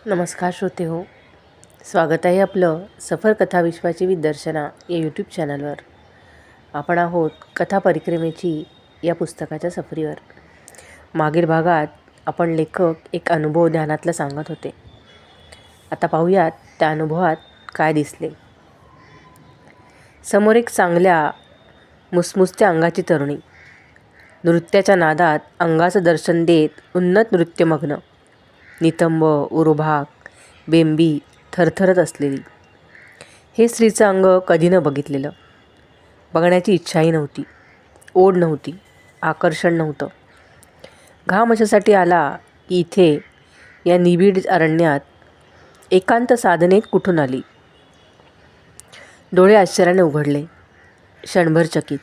नमस्कार श्रोते हो, स्वागत आहे आपलं सफर कथा विश्वाची विदर्शना या यूट्यूब चॅनलवर. आपण आहोत कथा परिक्रमेची या पुस्तकाच्या सफरीवर. मागील भागात आपण लेखक एक अनुभव ध्यानातलं सांगत होते. आता पाहूयात त्या अनुभवात काय दिसले. समोर एक चांगल्या मुसमुसत्या अंगाची तरुणी, नृत्याच्या नादात अंगाचं दर्शन देत उन्नत नृत्यमग्न, नितंब, उरुभाग, बेंबी थरथरत असलेली. हे स्त्रीचं अंग कधी न बघितलेलं. बघण्याची इच्छाही नव्हती, ओढ नव्हती, आकर्षण नव्हतं. घाम अशासाठी आला की इथे या निबिड अरण्यात एकांत साधनेत कुठून आली. डोळे आश्चर्याने उघडले. क्षणभर चकित.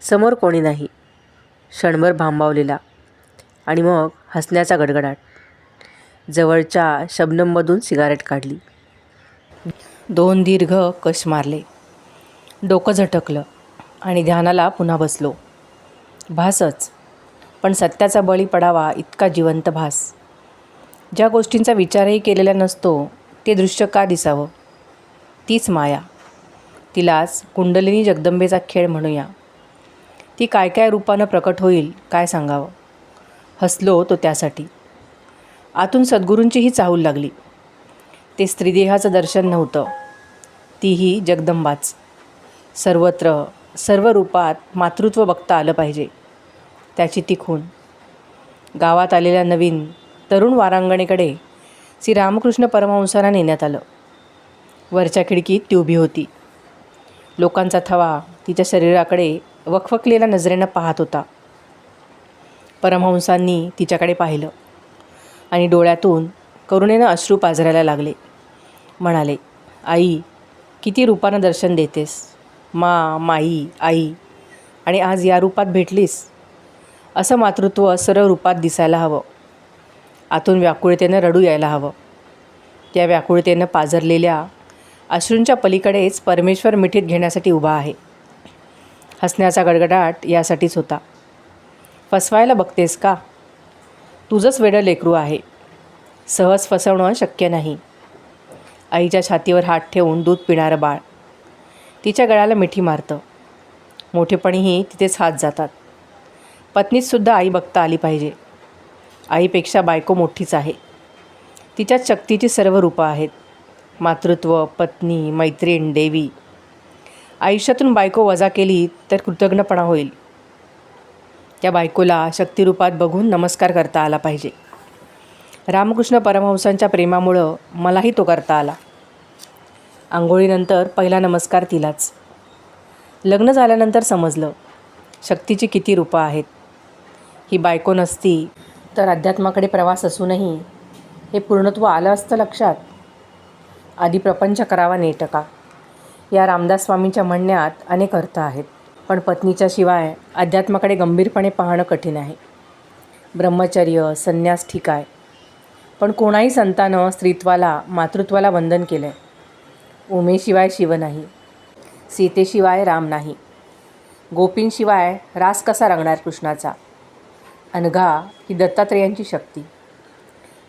समोर कोणी नाही. क्षणभर भांबावलेला आणि मग हसण्याचा गडगडाट. जवळच्या शबनममधून सिगारेट काढली. 2 दीर्घ कश मारले. डोकं झटकलं आणि ध्यानाला पुन्हा बसलो. भासच, पण सत्याचा बळी पडावा इतका जिवंत भास. ज्या गोष्टींचा विचारही केलेला नसतो ते दृश्य का दिसावं. तीच माया. तिलाच कुंडलिनी जगदंबेचा खेळ म्हणूया. ती काय काय रूपानं प्रकट होईल काय सांगावं. हसलो तो त्यासाठी. आतून सद्गुरूंचीही चाहूल लागली. ते स्त्रीदेहाचं दर्शन नव्हतं, तीही जगदंबाच. सर्वत्र सर्व रूपात मातृत्व बघता आलं पाहिजे. त्याची ती खूण. गावात आलेल्या नवीन तरुण वारांगणेकडे श्री रामकृष्ण परमहंसांना नेण्यात आलं. वरच्या खिडकीत ती उभी होती. लोकांचा थवा तिच्या शरीराकडे वखवकलेल्या नजरेनं पाहत होता. परमहंसांनी तिच्याकडे पाहिलं आणि डोळ्यातून करुणेनं अश्रू पाझरायला लागले. म्हणाले, आई, किती रूपानं दर्शन देतेस. माई, आई, आणि आज या रूपात भेटलीस. असं मातृत्व सर्व रूपात दिसायला हवं. आतून व्याकुळतेनं रडू यायला हवं. त्या व्याकुळतेनं पाझरलेल्या अश्रूंच्या पलीकडेच परमेश्वर मिठीत घेण्यासाठी उभा आहे. हसण्याचा गडगडाट यासाठीच होता. फसवायला बघतेस का? तुझंच वेडं लेकरू आहे. सहज फसवणं शक्य नाही. आईच्या छातीवर हात ठेवून दूध पिणारं बाळ. तिच्या गळ्याला मिठी मारतं. मोठेपणीही तिथेच हात जातात. पत्नीतसुद्धा आई बघता आली पाहिजे. आईपेक्षा बायको मोठीच आहे. तिच्यात शक्तीची सर्व रूपं आहेत. मातृत्व, पत्नी, मैत्रीण, देवी. आयुष्यातून बायको वजा केली तर कृतज्ञपणा होईल. त्या बायकोला शक्तिरूपात बघून नमस्कार करता आला पाहिजे. रामकृष्ण परमहंसांच्या प्रेमामुळं मलाही तो करता आला. आंघोळीनंतर पहिला नमस्कार तिलाच. लग्न झाल्यानंतर समजलं शक्तीची किती रूपं आहेत. ही बायको नसती तर अध्यात्माकडे प्रवास असूनही हे पूर्णत्व आलं असतं लक्षात. आधी प्रपंच करावा नेटका. या रामदास स्वामींच्या म्हणण्यात अनेक अर्थ आहेत. पण पत्नीच्या शिवाय अध्यात्माकडे गंभीरपणे पाहणं कठीण आहे. ब्रह्मचर्य, संन्यास ठीक आहे, पण कोणाही संतानं स्त्रीत्वाला, मातृत्वाला वंदन केलं आहे. उमेशिवाय शिव नाही, सीतेशिवाय राम नाही, गोपींशिवाय रास कसा रंगणार कृष्णाचा. अनघा ही दत्तात्रेयांची शक्ती.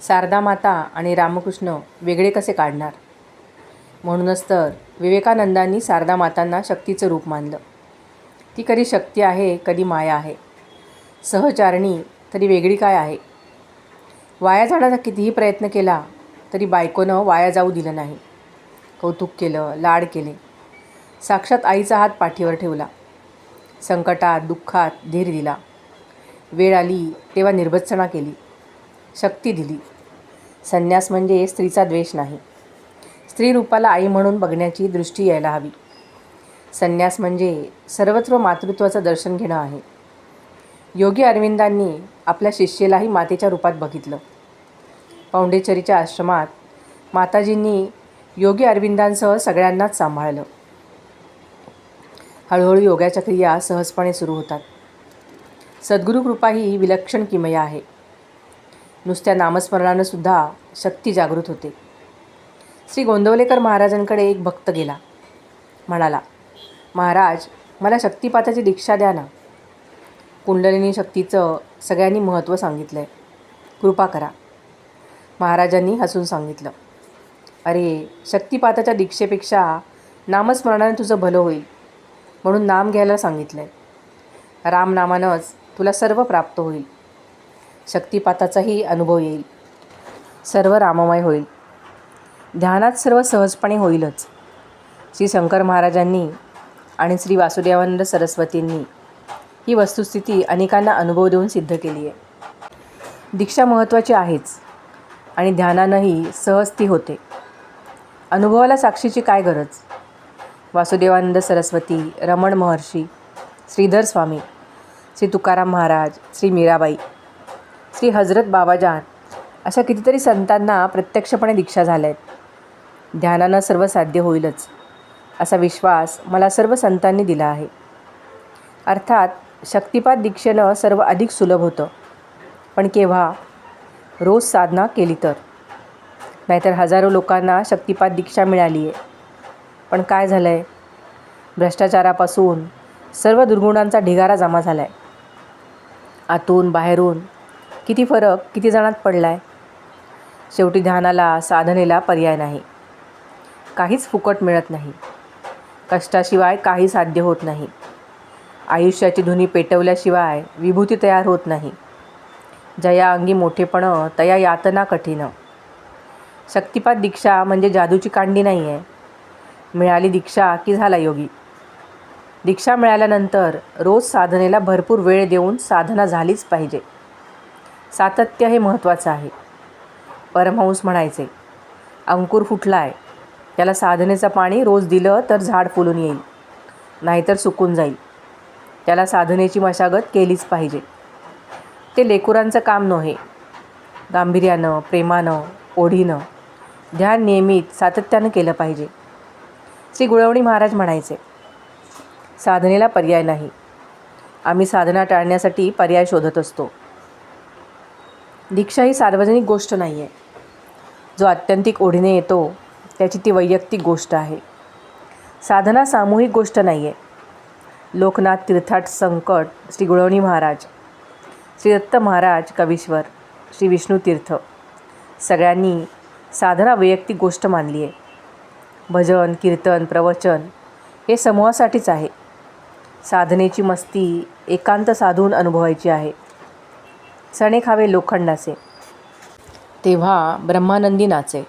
शारदा माता आणि रामकृष्ण वेगळे कसे काढणार. म्हणूनच तर विवेकानंदांनी शारदा मातांना शक्तीचं रूप मानलं. ती कधी शक्ती आहे, कधी माया आहे. सहचारणी तरी वेगळी काय आहे. वाया जाण्याचा कितीही प्रयत्न केला तरी बायकोनं वाया जाऊ दिलं नाही. कौतुक केलं, लाड केले. साक्षात आईचा हात पाठीवर ठेवला. संकटात, दुःखात धीर दिला. वेळ आली तेव्हा निर्भत्सना केली. शक्ती दिली. संन्यास म्हणजे स्त्रीचा द्वेष नाही. स्त्री रूपाला आई म्हणून बघण्याची दृष्टी यायला हवी. संन्यास म्हणजे सर्वत्र मातृत्वाचं दर्शन घेणं आहे. योगी अरविंदांनी आपल्या शिष्येलाही मातेच्या रूपात बघितलं. पौंडेचेरीच्या आश्रमात माताजींनी योगी अरविंदांसह सगळ्यांनाच सांभाळलं. हळूहळू योगाच्या क्रिया सहजपणे सुरू होतात. सद्गुरू कृपा ही विलक्षण किमया आहे. नुसत्या नामस्मरणानं सुद्धा शक्ती जागृत होते. श्री गोंदवलेकर महाराजांकडे एक भक्त गेला. म्हणाला, महाराज, मला शक्तिपाताची दीक्षा द्या ना. कुंडलिनी शक्तीचं सगळ्यांनी महत्त्व सांगितलं आहे. कृपा करा. महाराजांनी हसून सांगितलं, अरे, शक्तिपाताच्या दीक्षेपेक्षा नामस्मरणाने तुझं भलं होईल म्हणून नाम घ्यायला सांगितलं आहे. रामनामानंच तुला सर्व प्राप्त होईल. शक्तिपाताचाही अनुभव येईल. सर्व राममय होईल. ध्यानात सर्व सहजपणे होईलच. श्री शंकर महाराजांनी आणि श्री वासुदेवानंद सरस्वतींनी ही वस्तुस्थिती अनेकांना अनुभव देऊन सिद्ध केली आहे. दीक्षा महत्त्वाची आहेच आणि ध्यानानंही सहज ती होते. अनुभवाला साक्षीची काय गरज. वासुदेवानंद सरस्वती, रमण महर्षी, श्रीधर स्वामी, श्री तुकाराम महाराज, श्री मीराबाई, श्री हजरत बाबाजान अशा कितीतरी संतांना प्रत्यक्षपणे दीक्षा झाल्या आहेत. ध्यानानं सर्व साध्य होईलच असा विश्वास मला सर्व संतांनी दिला आहे. अर्थात शक्तिपात दीक्षेनं सर्व अधिक सुलभ होतं, पण केव्हा, रोज साधना केली तर. नाहीतर हजारो लोकांना शक्तिपात दीक्षा मिळाली आहे, पण काय झालं आहे, भ्रष्टाचारापासून सर्व दुर्गुणांचा ढिगारा जमा झाला आहे. आतून बाहेरून किती फरक किती जणांत पडला आहे. शेवटी ध्यानाला, साधनेला पर्याय नाही. काहीच फुकट मिळत नाही. कष्टाशिवाय काही साध्य होत नाही. आयुष्याची धुनी पेटवल्याशिवाय विभूती तयार होत नाही. जया अंगी मोठेपणं तया यातना कठीण. शक्तिपात दीक्षा म्हणजे जादूची कांडी नाही आहे. मिळाली दीक्षा की झाला योगी. दीक्षा मिळाल्यानंतर रोज साधनेला भरपूर वेळ देऊन साधना झालीच पाहिजे. सातत्य हे महत्त्वाचं आहे. परमहंस म्हणायचे, अंकुर फुटला आहे, त्याला साधनेचं पाणी रोज दिलं तर झाड फुलून येईल, नाहीतर सुकून जाईल. त्याला साधनेची मशागत केलीच पाहिजे. ते लेकरांचं काम नव्हे. गांभीर्यानं, प्रेमानं, ओढीनं ध्यान नियमित सातत्यानं केलं पाहिजे. श्री गुळवणी महाराज म्हणायचे, साधनेला पर्याय नाही. आम्ही साधना टाळण्यासाठी पर्याय शोधत असतो. दीक्षा ही सार्वजनिक गोष्ट नाही आहे. जो आत्यंतिक ओढीने येतो त्याची ती वैयक्तिक गोष्ट आहे. साधना सामूहिक गोष्ट नाही आहे. लोकनाथ तीर्थाट संकट श्री गुळवणी महाराज, श्री दत्त महाराज कवीश्वर, श्री विष्णू तीर्थ सगळ्यांनी साधना वैयक्तिक गोष्ट मानली आहे. भजन, कीर्तन, प्रवचन हे समूहासाठीच आहे. साधनेची मस्ती एकांत साधून अनुभवायची आहे. चणे खावे लोखंडाचे तेव्हा ब्रह्मानंदी नाचे.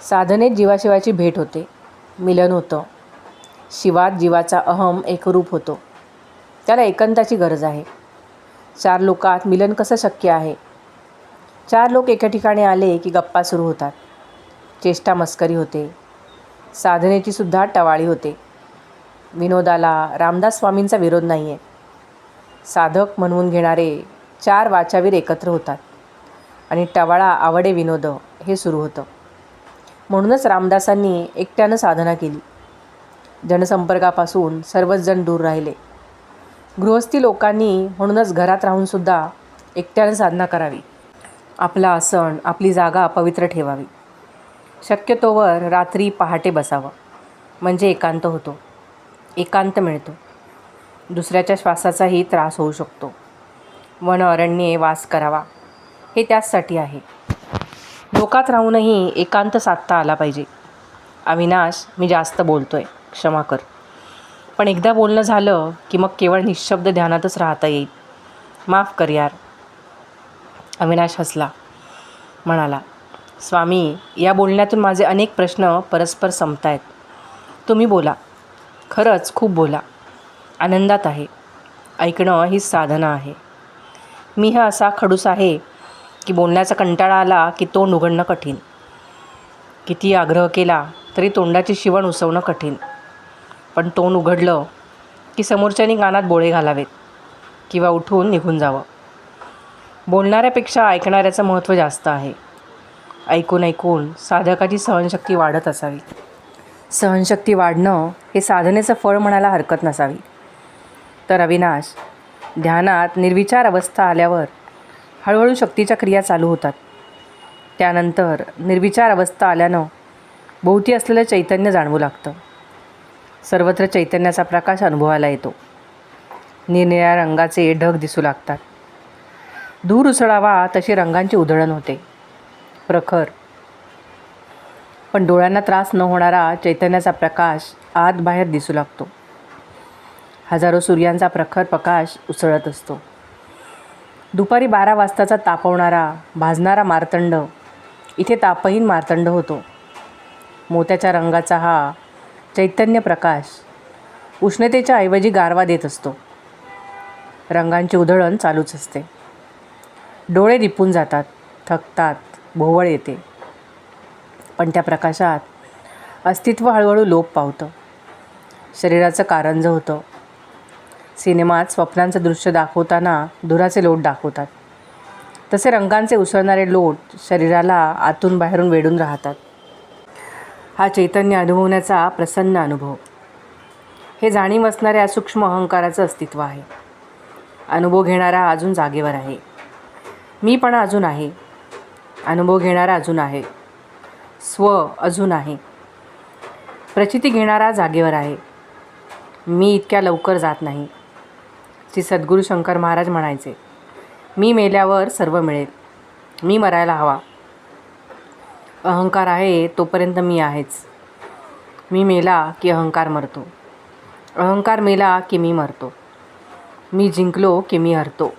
साधनेत जीवाशिवाची भेट होते, मिलन होतं. शिवात जीवाचा अहम एकरूप होतो. त्याला एकांताची गरज आहे. 4 लोकात मिलन कसं शक्य आहे. 4 लोक एका ठिकाणी आले की गप्पा सुरू होतात. चेष्टा मस्करी होते. साधनेची सुद्धा टवाळी होते. विनोदाला रामदास स्वामींचा विरोध नाही आहे. साधक म्हणवून घेणारे 4 वाचावीर एकत्र होतात आणि टवाळा आवडे विनोद हे सुरू होतं. म्हणूनच रामदासांनी एकट्यानं साधना केली. जनसंपर्कापासून सर्वच जण दूर राहिले. गृहस्थी लोकांनी म्हणूनच घरात राहूनसुद्धा एकट्यानं साधना करावी. आपलं आसन, आपली जागा पवित्र ठेवावी. शक्यतोवर रात्री पहाटे बसावं, म्हणजे एकांत होतो, एकांत मिळतो. दुसऱ्याच्या श्वासाचाही त्रास होऊ शकतो. वन अरण्ये वास करावा हे त्याचसाठी आहे. लोकात राहूनही एकांत साधता आला पाहिजे. अविनाश, मी जास्त बोलतोय, क्षमा कर. पण एकदा बोलणं झालं की मग केवळ निःशब्द ध्यानातच राहता येईल. माफ कर यार. अविनाश हसला, म्हणाला, स्वामी, या बोलण्यातून माझे अनेक प्रश्न परस्पर संपतायत. तुम्ही बोला, खरंच खूप बोला. आनंदात आहे. ऐकणं हीच साधना आहे. मी हा असा खडूस आहे की बोलण्याचा कंटाळा आला की तोंड उघडणं कठीण. किती आग्रह केला तरी तोंडाची शिवण उसवणं कठीण. पण तोंड उघडलं की समोरच्यानी कानात बोळे घालावेत किंवा उठून निघून जावं. बोलणाऱ्यापेक्षा ऐकणाऱ्याचं महत्त्व जास्त आहे. ऐकून ऐकून साधकाची सहनशक्ती वाढत असावी. सहनशक्ती वाढणं हे साधनेचं फळ म्हणायला हरकत नसावी. तर अविनाश, ध्यानात निर्विचार अवस्था आल्यावर हळूहळू शक्तीच्या क्रिया चालू होतात. त्यानंतर निर्विचार अवस्था आल्यानं भोवती असलेलं चैतन्य जाणवू लागतं. सर्वत्र चैतन्याचा प्रकाश अनुभवायला येतो. निरनिळ्या रंगाचे ढग दिसू लागतात. धूर उसळावा तशी रंगांची उधळण होते. प्रखर, पण डोळ्यांना त्रास न होणारा चैतन्याचा प्रकाश आत बाहेर दिसू लागतो. हजारो सूर्यांचा प्रखर प्रकाश उसळत असतो. दुपारी 12 वाजताचा तापवणारा भाजणारा मार्तंड इथे तापहीन मार्तंड होतो. मोत्याच्या रंगाचा हा चैतन्य प्रकाश उष्णतेच्या ऐवजी गारवा देत असतो. रंगांची उधळण चालूच असते. डोळे दिपून जातात, थकतात, भोवळ येते. पण त्या प्रकाशात अस्तित्व हळूहळू लोप पावतं. शरीराचं कारंजं होतं. सिनेमात स्वप्नांचं दृश्य दाखवताना धुराचे लोट दाखवतात, तसे रंगांचे उसळणारे लोट शरीराला आतून बाहेरून वेढून राहतात. हा चैतन्य अनुभवण्याचा प्रसन्न अनुभव. हे जाणीव असणाऱ्या सूक्ष्म अहंकाराचं अस्तित्व आहे. अनुभव घेणारा अजून जागेवर आहे. मीपणा अजून आहे. अनुभव घेणारा अजून आहे. स्व अजून आहे. प्रचिती घेणारा जागेवर आहे. मी इतक्या लवकर जात नाही. श्री सद्गुरू शंकर महाराज म्हणायचे, मी मेल्यावर सर्व मिळेल. मी मरायला हवा. अहंकार आहे तोपर्यंत मी आहेच. मी मेला की अहंकार मरतो. अहंकार मेला की मी मरतो. मी जिंकलो की मी हरतो.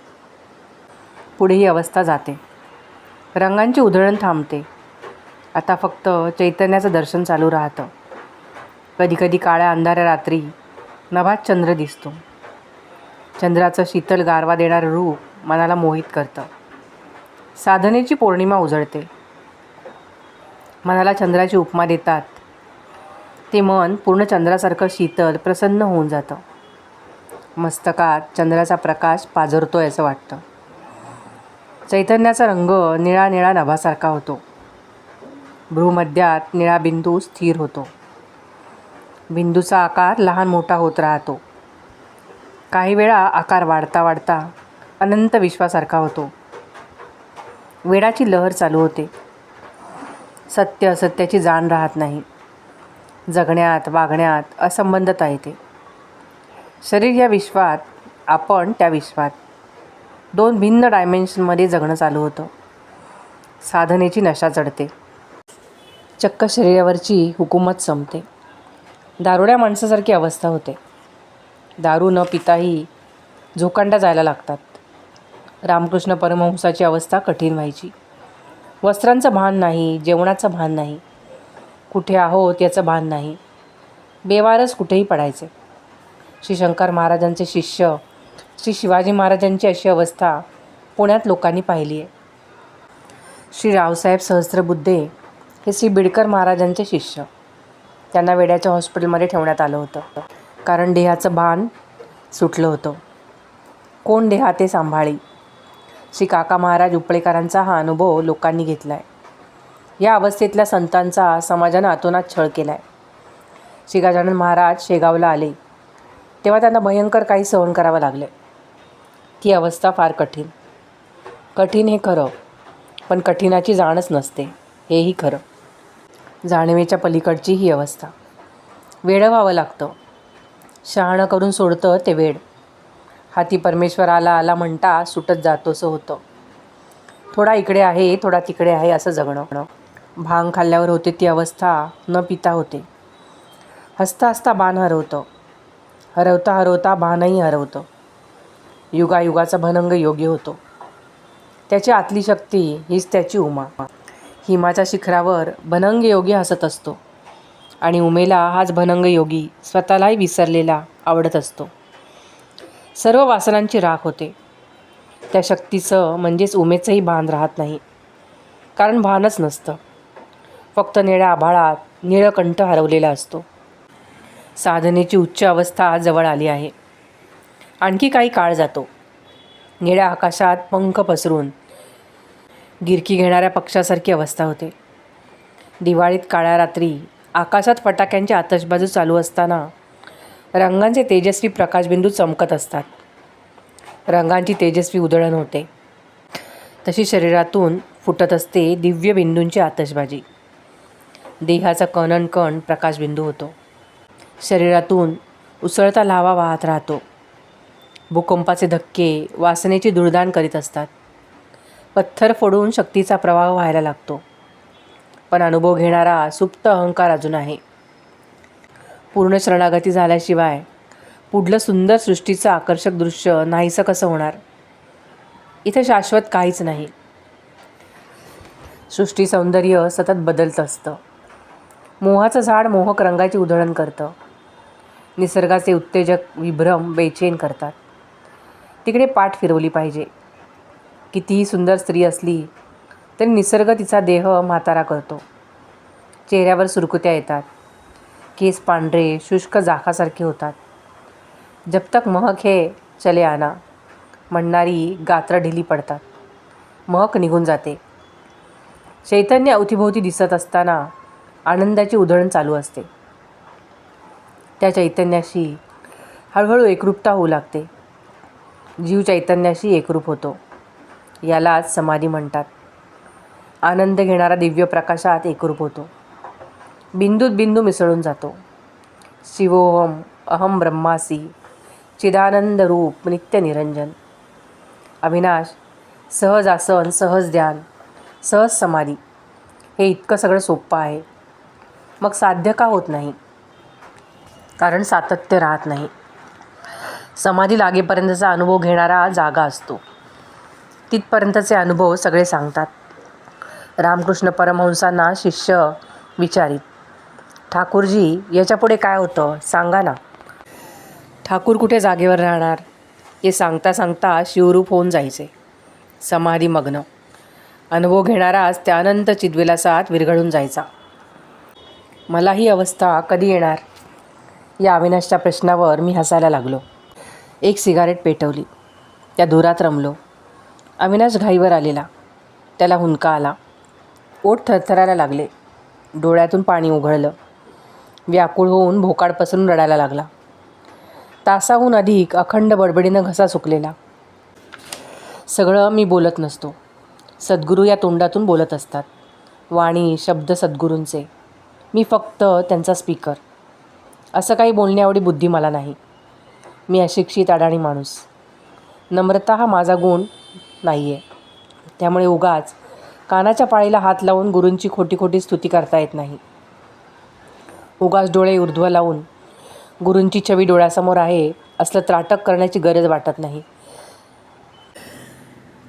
पुढे ही अवस्था जाते. रंगांची उधळण थांबते. आता फक्त चैतन्याचं दर्शन चालू राहतं. कधीकधी काळ्या अंधाऱ्या रात्री नभात चंद्र दिसतो. चंद्राचं शीतल गारवा देणारं रूप मनाला मोहित करतं. साधनेची पौर्णिमा उजळते. मनाला चंद्राची उपमा देतात. ते मन पूर्ण चंद्रासारखं शीतल प्रसन्न होऊन जातं. मस्तकात चंद्राचा प्रकाश पाझरतोय असं वाटतं. चैतन्याचा रंग निळा निळा नभासारखा होतो. भ्रूमध्यात निळा बिंदू स्थिर होतो. बिंदूचा आकार लहान मोठा होत राहतो. काही वेळा आकार वाढता वाढता अनंत विश्वासारखा होतो. वेडाची लहर चालू होते. सत्य असत्याची जाण राहत नाही. जगण्यात वागण्यात असंबंधता येते. शरीर या विश्वात, आपण त्या विश्वात, दोन भिन्न डायमेन्शनमध्ये जगणं चालू होतं. साधनेची नशा चढते. चक्क शरीरावरची हुकूमत संपते. दारुड्या माणसासारखी अवस्था होते. दारू न पिताही झोकांडा जायला लागतात. रामकृष्ण परमहंसाची अवस्था कठीण व्हायची. वस्त्रांचं भान नाही, जेवणाचं भान नाही, कुठे आहोत याचं भान नाही. बेवारस कुठेही पडायचे. श्री शंकर महाराजांचे शिष्य श्री शिवाजी महाराजांची अशी अवस्था पुण्यात लोकांनी पाहिली आहे. श्री रावसाहेब सहस्त्रबुद्धे हे श्री बिडकर महाराजांचे शिष्य. त्यांना वेड्याच्या हॉस्पिटलमध्ये ठेवण्यात आलं होतं, कारण देहाचं भान सुटलं होतं. कोण देहाते सांभाळी. श्री काका महाराज उपळेकरांचा हा अनुभव लोकांनी घेतला आहे. या अवस्थेतल्या संतांचा समाजानं अतोनात छळ केला आहे. श्री गजानन महाराज शेगावला आले तेव्हा त्यांना भयंकर काही सहन करावं लागले. ती अवस्था फार कठीण. कठीण हे खरं, पण कठीणाची जाणच नसते हेही खरं. जाणीवेच्या पलीकडची ही अवस्था. वेडं व्हावं लागतं. शहाणं करून सोडतं ते वेड. हाती परमेश्वर आला आला म्हणता सुटत जातोसं होतं. थोडा इकडे आहे, थोडा तिकडे आहे असं जगणं. भांग खाल्ल्यावर होते ती अवस्था न पिता होते. हसता हसता भान हरवतं. हरवता हरवता भानही हरवतं. युगायुगाचा भनंग योगी होतो. त्याची आतली शक्ती हीच त्याची उमा. हिमाच्या शिखरावर भनंग योगी हसत असतो आणि उमेला हाच भनंग योगी स्वतःलाही विसरलेला आवडत असतो. सर्व वासनांची राख होते. त्या शक्तीचं म्हणजेच उमेचंही भान राहत नाही, कारण भानच नसतं. फक्त निळ्या आभाळात निळकंठ हरवलेला असतो. साधनेची उच्च अवस्था जवळ आली आहे. आणखी काही काळ जातो. निळ्या आकाशात पंख पसरून गिरकी घेणाऱ्या पक्षासारखी अवस्था होते. दिवाळीत काळ्या रात्री आकाशात फटाक्यांची आतषबाजी चालू असताना रंगांचे तेजस्वी प्रकाशबिंदू चमकत असतात. रंगांची तेजस्वी उधळण होते. तशी शरीरातून फुटत असते दिव्य बिंदूंची आतषबाजी. देहाचा कणनकण प्रकाशबिंदू होतो. शरीरातून उसळता लावा वाहत राहतो. भूकंपाचे धक्के वासनेची दुर्दाण करीत असतात. पत्थर फोडून शक्तीचा प्रवाह व्हायला लागतो. पण अनुभव घेणारा सुप्त अहंकार अजून आहे. पूर्ण शरणागती झाल्याशिवाय पुढलं सुंदर सृष्टीचं आकर्षक दृश्य नाहीसं कसं होणार. इथे शाश्वत काहीच नाही. सृष्टी सौंदर्य सतत बदलत असतं. मोहाचं झाड मोहक रंगाची उधळण करतं. निसर्गाचे उत्तेजक विभ्रम बेचैन करतात. तिकडे पाठ फिरवली पाहिजे. कितीही सुंदर स्त्री असली तरी निसर्ग तिचा देह म्हातारा करतो. चेहऱ्यावर सुरकुत्या येतात. केस पांढरे शुष्क जाखासारखे होतात. जब तक महक है चले आना म्हणणारी गात्र ढिली पडतात. महक निघून जाते. चैतन्य अवतीभोवती दिसत असताना आनंदाची उधळण चालू असते. त्या चैतन्याशी हळूहळू एकरूपता होऊ लागते. जीव चैतन्याशी एकरूप होतो. यालाच समाधी म्हणतात. आनंद घेणारा दिव्य प्रकाशात एकरूप होतो. बिंदूत बिंदू मिसळून जातो. शिवोहम अहम ब्रह्मासी चिदानंद रूप नित्य निरंजन. अविनाश, सहज आसन, सहज ध्यान, सहज समाधी हे इतकं सगळं सोपं आहे. मग साध्य का होत नाही? कारण सातत्य राहत नाही. समाधी लागेपर्यंतचा अनुभव घेणारा जागा असतो. तिथपर्यंतचे अनुभव सगळे सांगतात. रामकृष्ण परमहंसांना शिष्य विचारित, ठाकूरजी याच्यापुढे काय होतं सांगा ना. ठाकूर कुठे जागेवर राहणार हे सांगता सांगता शिवरूप होऊन जायचे. समाधीमग्न अनुभव घेणाराच त्या अनंत चिद्विलासात विरघळून जायचा. मला ही अवस्था कधी येणार या अविनाशच्या प्रश्नावर मी हसायला लागलो. एक सिगारेट पेटवली. त्या धुरात रमलो. अविनाश घाईवर आलेला. त्याला हुंदका आला. ओठ थरथरायला लागले. डोळ्यातून पाणी उघळलं. व्याकुळ होऊन भोकाड पसरून रडायला लागला. तासाहून अधिक अखंड बडबडीनं घसा सुकलेला. सगळं मी बोलत नसतो. सद्गुरू या तोंडातून बोलत असतात. वाणी शब्द सद्गुरूंचे. मी फक्त त्यांचा स्पीकर. असं काही बोलण्याएवढी बुद्धी मला नाही. मी अशिक्षित अडाणी माणूस. नम्रता हा माझा गुण नाही आहे. त्यामुळे उगाच कानाच्या पाळीला हात लावून गुरूंची खोटी खोटी स्तुती करता येत नाही. उगाच डोळे ऊर्ध्व लावून गुरूंची छवी डोळ्यासमोर आहे असलं त्राटक करण्याची गरज वाटत नाही.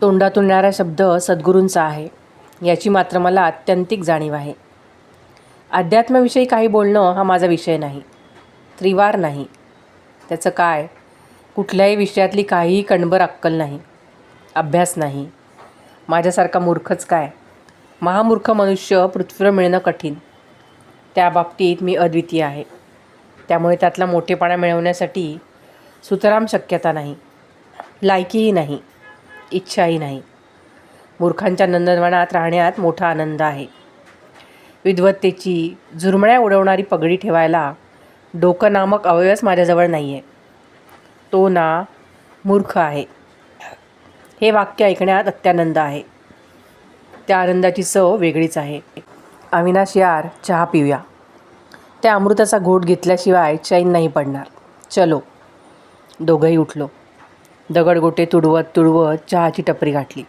तोंडातून येणारा शब्द सद्गुरूंचा आहे याची मात्र मला आत्यंतिक जाणीव आहे. अध्यात्माविषयी काही बोलणं हा माझा विषय नाही. त्रिवार नाही. त्याचं काय? कुठल्याही विषयातली काहीही कणभर अक्कल नाही. अभ्यास नाही. माझ्यासारखा मूर्खच काय, महामूर्ख मनुष्य पृथ्वीवर मिळणं कठीण. त्या बाबतीत मी अद्वितीय आहे. त्यामुळे त्यातला मोठेपणा मिळवण्यासाठी सुतराम शक्यता नाही. लायकीही नाही. इच्छाही नाही. मूर्खांच्या नंदनवनात राहण्यात मोठा आनंद आहे. विद्वत्तेची झुरमळ्या उडवणारी पगडी ठेवायला डोकं नामक अवयवच माझ्याजवळ नाही आहे. तो ना मूर्ख आहे. हे वाक्य ऐकण्यात अत्यानंद आहे. त्या आनंदाची चव वेगळीच आहे. अविनाश यार, चहा पिऊया. त्या अमृताचा घोट घेतल्याशिवाय चैन नाही पडणार. चलो. दोघंही उठलो. दगडगोटे तुडवत तुडवत चहाची टपरी गाठली.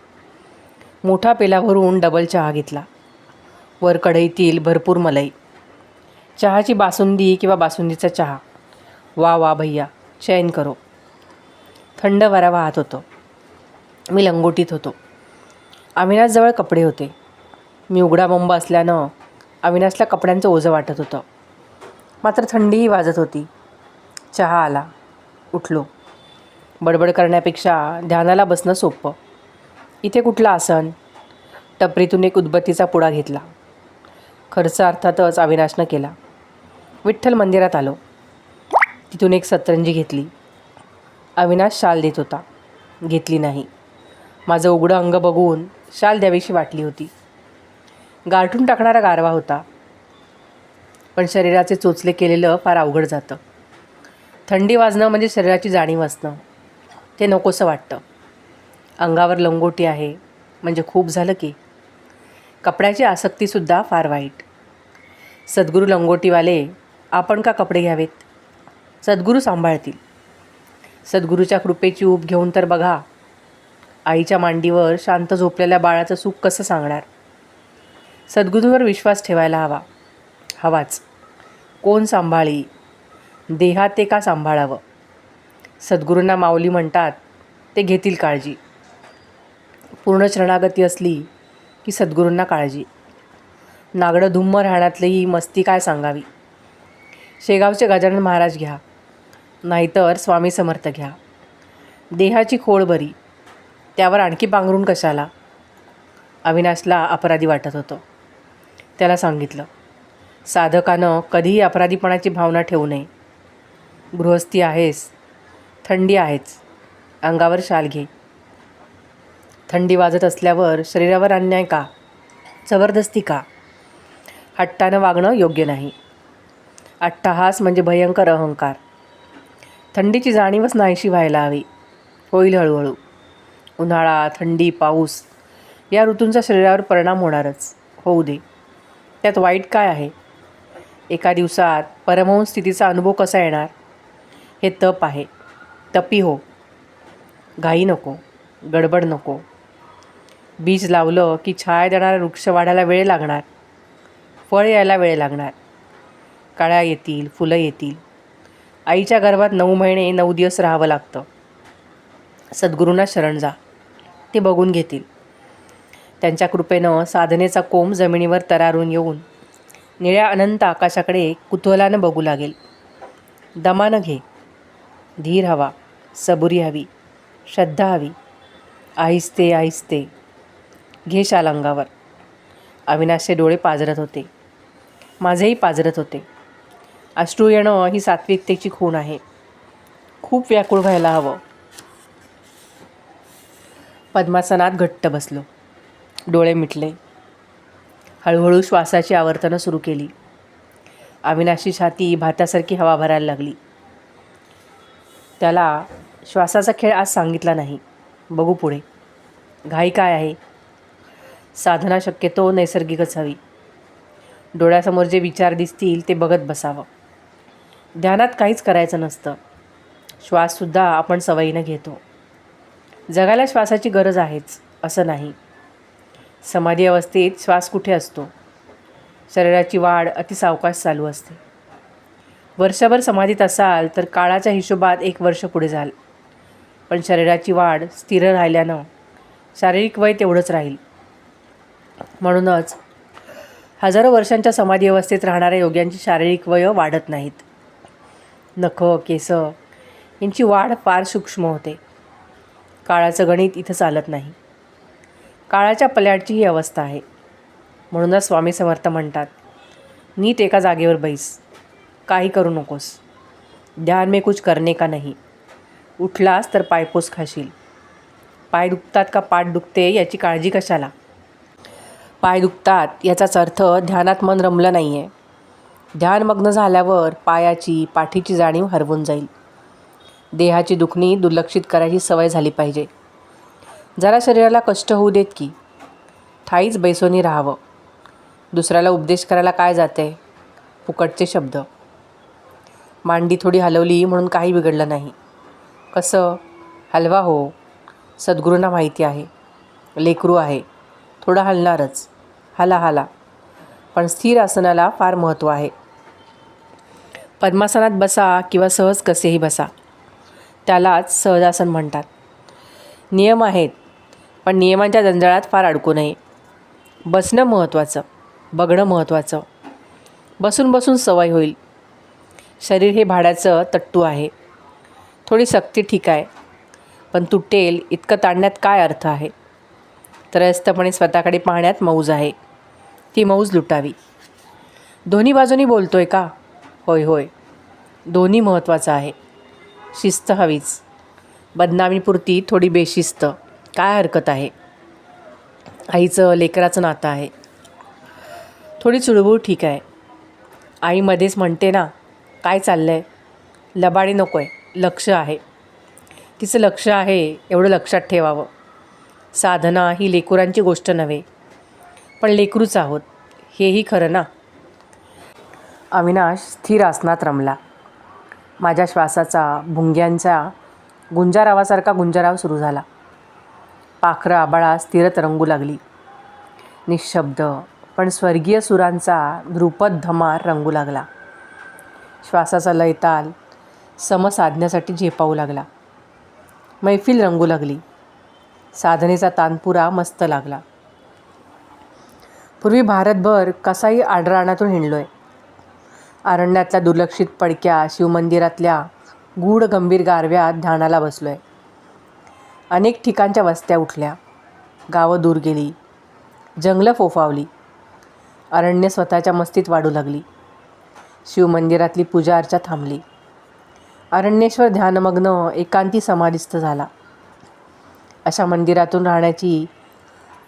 मोठा पेला भरून डबल चहा घेतला. वर कढईतील भरपूर मलाई. चहाची बासुंदी किंवा बासुंदीचा चहा. वा वा भैया, चैन करो. थंड वारा वाहत होतो. मी लंगोटीत होतो. अविनाशजवळ कपडे होते. मी उघडा बंब असल्यानं अविनाशला कपड्यांचं ओझं वाटत होतं. मात्र थंडीही वाजत होती. चहा आला. उठलो. बडबड करण्यापेक्षा ध्यानाला बसणं सोपं. इथे कुठलं आसन? टपरीतून एक उदबत्तीचा पुडा घेतला. खर्च अर्थातच अविनाशनं केला. विठ्ठल मंदिरात आलो. तिथून एक सतरंजी घेतली. अविनाश शाल देत होता. घेतली नाही. माझं उघडं अंग बघून शाल द्यावीशी वाटली होती. गारठून टाकणारा गारवा होता. पण शरीराचे चोचले केलेलं फार अवघड जातं. थंडी वाजणं म्हणजे शरीराची जाणीव असणं. ते नकोसं वाटतं. अंगावर लंगोटी आहे म्हणजे खूप झालं की. कपड्याची आसक्तीसुद्धा फार वाईट. सद्गुरू लंगोटीवाले आपण का कपडे घ्यावेत? सद्गुरू सांभाळतील. सद्गुरूच्या कृपेची ऊब घेऊन तर बघा. आईच्या मांडीवर शांत झोपलेल्या बाळाचं सुख कसं सांगणार? सद्गुरूंवर विश्वास ठेवायला हवाच. कोण सांभाळी, देहा ते का सांभाळावं. सद्गुरूंना माऊली म्हणतात, ते घेतील काळजी. पूर्ण शरणागती असली की सद्गुरूंना काळजी. नागडं धुम्म राहण्यातली मस्ती काय सांगावी. शेगावचे गजानन महाराज घ्या, नाहीतर स्वामी समर्थ घ्या. देहाची खोड बरी, त्यावर आणखी पांघरून कशाला. अविनाशला अपराधी वाटत होतं. त्याला सांगितलं, साधकानं कधीही अपराधीपणाची भावना ठेवू नये. गृहस्थी आहेस, थंडी आहेच, अंगावर शाल घे. थंडी वाजत असल्यावर शरीरावर अन्याय का, जबरदस्ती का. हट्टानं वागणं योग्य नाही. अट्टहास म्हणजे भयंकर अहंकार. थंडीची जाणीवच नाहीशी व्हायला हवी. होईल हळूहळू. उन्हाळा, थंडी, पाऊस या ऋतूंचा शरीरावर परिणाम होणारच. होऊ दे, त्यात वाईट काय आहे. एका दिवसात परमहंस स्थितीचा अनुभव कसा येणार. हे तप आहे. तपी हो. घाई नको, गडबड नको. बीज लावलं की छाया देणारा वृक्ष वाढायला वेळ लागणार, फळ यायला वेळ लागणार. काळ्या येतील, फुलं येतील. आईच्या गर्भात 9 महिने 9 दिवस राहावं लागतं. सद्गुरूंना शरण जा, ते बघून घेतील. त्यांच्या कृपेनं साधनेचा कोंब जमिनीवर तरारून येऊन निळ्या अनंत आकाशाकडे कुतूहलानं बघू लागेल. दमानं घे. धीर हवा, सबुरी हवी, श्रद्धा हवी. आहिस्ते आहिस्ते घे शाल अंगावर. अविनाशचे डोळे पाजरत होते. माझेही पाजरत होते. अश्रू येणं ही सात्विकतेची खूण आहे. खूप व्याकुळ व्हायला हवं. पद्मासनात घट्ट बसलो. डोळे मिटले. हळूहळू श्वासाची आवर्तनं सुरू केली. अविनाशची छाती भातासारखी हवा भरायला लागली. त्याला श्वासाचा खेळ आज सांगितला नाही. बघू पुढे. घाई काय आहे. साधना शक्यतो नैसर्गिकच हवी. डोळ्यासमोर जे विचार दिसतील ते बघत बसावं. ध्यानात काहीच करायचं नसतं. श्वाससुद्धा आपण सवयीनं घेतो. जगाला श्वासाची गरज आहेच असं नाही. समाधी अवस्थेत श्वास कुठे असतो. शरीराची वाढ अति सावकाश चालू असते. वर्षभर समाधीत असाल तर काळाच्या हिशोबात 1 वर्ष पुढे जाल. पण शरीराची वाढ स्थिर राहिल्यानं शारीरिक वय तेवढंच राहील. म्हणूनच हजारो वर्षांच्या समाधी अवस्थेत राहणाऱ्या योग्यांची शारीरिक वय वाढत नाहीत. नखं, केस यांची वाढ फार सूक्ष्म होते. काळाचं गणित इथं चालत नाही. काळाच्या पल्याडची ही अवस्था आहे. म्हणूनच स्वामी समर्थ म्हणतात, नीट एका जागेवर बैस, काही करू नकोस. ध्यान में कुछ करने का नहीं. उठलास तर पायपोस खाशील. पाय दुखतात का पाठ दुखते याची काळजी कशाला. पाय दुखतात याचाच अर्थ ध्यानात मन रमलं नाही आहे. ध्यानमग्न झाल्यावर पायाची, पाठीची जाणीव हरवून जाईल. देहाची दुखणी दुर्लक्षित करायची सवय झाली पाहिजे. जरा शरीराला कष्ट होऊ देत की. ठाईच बैसोनी राहावं. दुसऱ्याला उपदेश करायला काय जाते. फुकटचे शब्द. मांडी थोडी हलवली म्हणून काही बिघडलं नाही. कसं हलवा हो. सद्गुरूंना माहिती आहे. लेकरू आहे, थोडं हलणारच. हाला. पण स्थिर आसनाला फार महत्त्व आहे. पद्मासनात बसा किंवा सहज कसेही बसा, त्यालाच सहजासन म्हणतात. नियम आहेत, पण नियमांच्या जंजाळात फार अडकू नये. बसणं महत्त्वाचं, बघणं महत्त्वाचं. बसून बसून सवय होईल. शरीर हे भाड्याचं तट्टू आहे. थोडी सक्ती ठीक आहे, पण तुटेल इतकं ताणण्यात काय अर्थ आहे. त्रयस्थपणे स्वतःकडे पाहण्यात मौज आहे. ती मौज लुटावी. दोन्ही बाजूनी बोलतोय का. होय, दोन्ही महत्त्वाचं आहे. शिस्त हवीच. बदनामीपुरती थोडी बेशिस्त काय हरकत आहे. आईचं लेकराचं नातं आहे. थोडी चुळबुळ ठीक आहे. आई मध्येच म्हणते ना, काय चाललं आहे. लबाडी नको आहे, लक्ष आहे. तिचं लक्ष आहे एवढं लक्षात ठेवावं. साधना ही लेकरांची गोष्ट नव्हे, पण लेकरूच आहोत हेही खरं ना. अविनाश स्थिर आसनात रमला. माझ्या श्वासाचा, भुंग्यांचा गुंजारावासारखा गुंजाराव सुरू झाला. पाखरं आबाळा स्थिर तरंगू लागली. निशब्द, पण स्वर्गीय सुरांचा ध्रुपद धमार रंगू लागला. श्वासाचा लयताल सम साधण्यासाठी झेपावू लागला. मैफिल रंगू लागली. साधनेचा तानपुरा मस्त लागला. पूर्वी भारतभर कसाही आडरानातून हिंडलोय. अरण्यातल्या दुर्लक्षित पडक्या शिवमंदिरातल्या गूढ गंभीर गारव्यात ध्यानाला बसलोय. अनेक ठिकाणच्या वस्त्या उठल्या. गावं दूर गेली. जंगलं फोफावली. अरण्य स्वतःच्या मस्तीत वाढू लागली. शिवमंदिरातली पूजा अर्चा थांबली. अरण्येश्वर ध्यानमग्न एकांती समाधीस्थ झाला. अशा मंदिरातून राहण्याची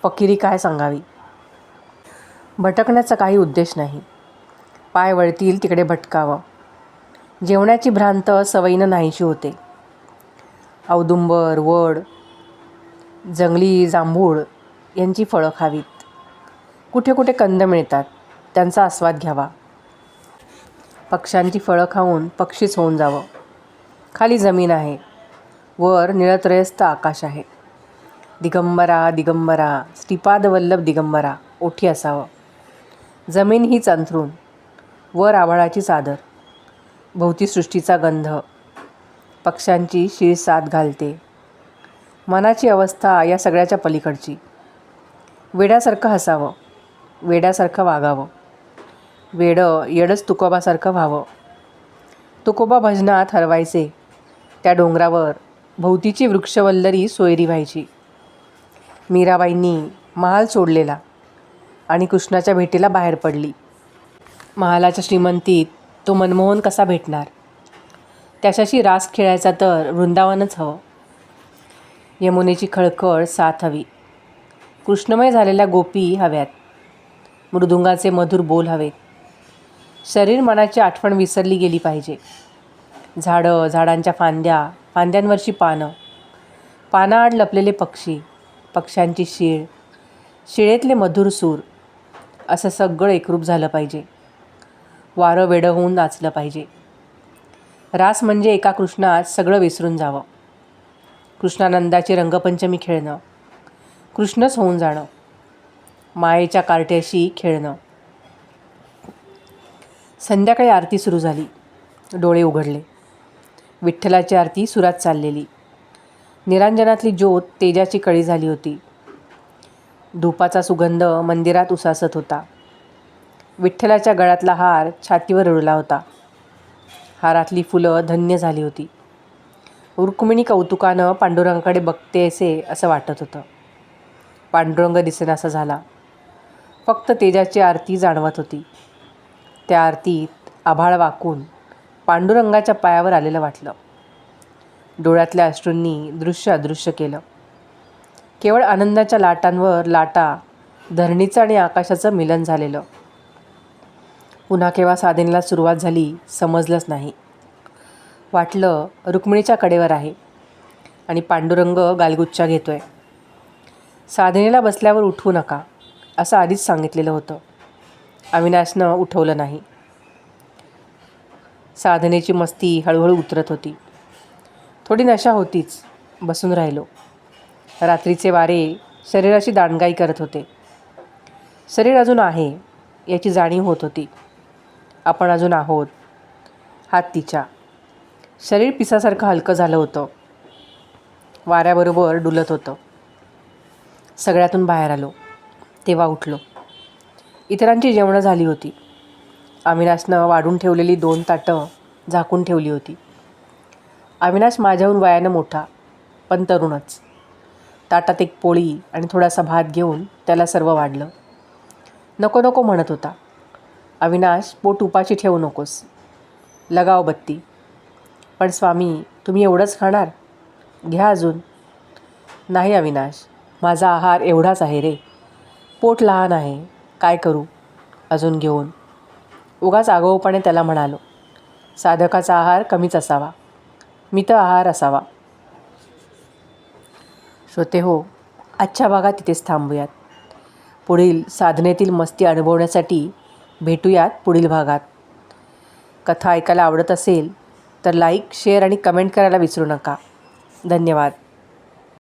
फकिरी काय सांगावी. भटकण्याचा काही उद्देश नाही. पाय वळतील तिकडे भटकावं. जेवणाची भ्रांत सवयीनं नाहीशी होते. औदुंबर, वड, जंगली जांभूळ यांची फळं खावीत. कुठे कुठे कंद मिळतात, त्यांचा आस्वाद घ्यावा. पक्ष्यांची फळं खाऊन पक्षीच होऊन जावं. खाली जमीन आहे, वर निळत्रयस्थ आकाश आहे. दिगंबरा दिगंबरा श्रीपादवल्लभ दिगंबरा ओठी असावं. जमीन हीच अंथरूण, वर आभाळाची चादर, भोवती सृष्टीचा गंध, पक्ष्यांची शीळ साथ घालते. मनाची अवस्था या सगळ्याच्या पलीकडची. वेड्यासारखं हसावं, वेड्यासारखं वागावं. वेडं येडच तुकोबासारखं व्हावं. तुकोबा भजनात हरवायचे. त्या डोंगरावर भोवतीची वृक्षवल्लरी सोयरी व्हायची. मीराबाईंनी महाल सोडलेला आणि कृष्णाच्या भेटीला बाहेर पडली. महालाच्या श्रीमंतीत तो मनमोहन कसा भेटणार. त्याच्याशी रास खेळायचा तर वृंदावनच हवं. यमुनेची खळखळ साथ हवी. कृष्णमय झालेल्या गोपी हव्यात. मृदुंगाचे मधुर बोल हवेत. शरीर मनाची आठवण विसरली गेली पाहिजे. झाडं, झाडांच्या फांद्या, फांद्यांवरची पानं, पानाआड लपलेले पक्षी, पक्ष्यांची शीळ, शिळेतले मधुर सूर, असं सगळं एकरूप झालं पाहिजे. वारं वेडं होऊन नाचलं पाहिजे. रास म्हणजे एका कृष्णात सगळं विसरून जावं. कृष्णानंदाची रंगपंचमी खेळणं, कृष्णच होऊन जाणं, मायेच्या कार्ट्याशी खेळणं. संध्याकाळी आरती सुरू झाली. डोळे उघडले. विठ्ठलाची आरती सुरात चाललेली. निरांजनातली ज्योत तेजाची कळी झाली होती. धूपाचा सुगंध मंदिरात उसासत होता. विठ्ठलाच्या गळ्यातला हार छातीवर रुळला होता. हारातली फुलं धन्य झाली होती. रुक्मिणी कौतुकानं पांडुरंगाकडे बघतेसे असं वाटत होतं. पांडुरंग दिसेनासा झाला. फक्त तेजाची आरती जाणवत होती. त्या आरतीत आभाळ वाकून पांडुरंगाच्या पायावर आलेलं वाटलं. डोळ्यातल्या अश्रूंनी दृश्य अदृश्य केलं. केवळ आनंदाच्या लाटांवर लाटा, धरणीचं आणि आकाशाचं मिलन झालेलं. पुन्हा केव्हा साधनेला सुरुवात झाली समजलंच नाही. वाटलं रुक्मिणीच्या कडेवर आहे आणि पांडुरंग गालगुच्चा घेतोय. साधनेला बसल्यावर उठवू नका असं आधीच सांगितलेलं होतं. अविनाशनं उठवलं नाही. साधनेची मस्ती हळूहळू उतरत होती. थोडी नशा होतीच. बसून राहिलो. रात्रीचे वारे शरीराची दांडगाई करत होते. शरीर अजून आहे याची जाणीव होत होती. आपण अजून आहोत. हात तिच्या. शरीर पिसासारखं हलकं झालं होतं. वाऱ्याबरोबर डुलत होतं. सगळ्यातून बाहेर आलो. तेव्हा उठलो. इतरांची जेवणं झाली होती. अविनाशनं वाढून ठेवलेली 2 ताटं झाकून ठेवली होती. अविनाश माझ्याहून वयानं मोठा, पण तरुणच. ताटात एक पोळी आणि थोडासा भात घेऊन त्याला सर्व वाढलं. नको नको म्हणत होता. अविनाश, पोट उपाशी ठेवू नकोस. लगाव बत्ती. पण स्वामी, तुम्ही एवढंच खाणार? घ्या अजून. नाही अविनाश, माझा आहार एवढाच आहे रे. पोट लहान आहे. काय करू? अजून घेऊन. उगाच आगाऊपणे त्याला म्हणालो. साधकाचा आहार कमीच असावा. मित आहार असावा. श्रोते हो, आजच्या भागात तिथेच थांबूयात. पुढील साधनेतील मस्ती अनुभवण्यासाठी भेटूयात पुढील भागात. कथा ऐकायला आवडत असेल तर लाईक, शेअर आणि कमेंट करायला विसरू नका. धन्यवाद.